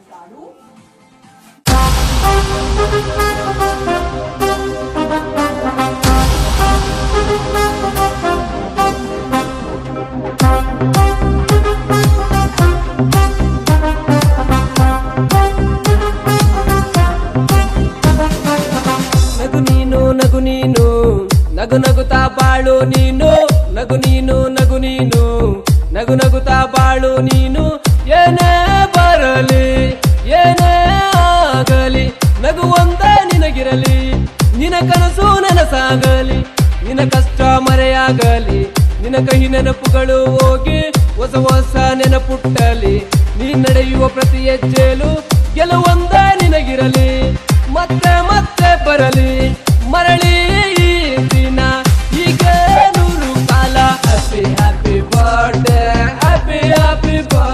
ಸಾಲು. ನಗು ನೀನು ನಗು ನೀನು ನಗು ನಗುತ್ತಾ ಬಾಳು ನೀನು ನಗು ನೀನು ನಗು ನೀನು ನಗು ನಗುತ್ತಾ ಬಾಳು ನೀನು ಏನೇ ಬರಲಿ ಏನೇ ಆಗಲಿ ನಗು ಒಂದೇ ನಿನಗಿರಲಿ ನಿನ ಕನಸು ನನಸಾಗಲಿ ನಿನ ಕಷ್ಟ ಮರೆಯಾಗಲಿ ನಿನ ಕಹಿ ನೆನಪುಗಳು ಹೋಗಿ ಹೊಸ ಹೊಸ ನೆನಪುಟ್ಟಲಿ ನೀ ನಡೆಯುವ ಪ್ರತಿ ಹೆಜ್ಜೆಲು ಗೆಲುವೊಂದೇ ನಿನಗಿರಲಿ ಮತ್ತೆ ಮತ್ತೆ ಬರಲಿ ಮರಳಿ ಈ ದಿನ ಹೀಗೆ ನೂರು ಕಾಲ happy happy birthday happy happy birthday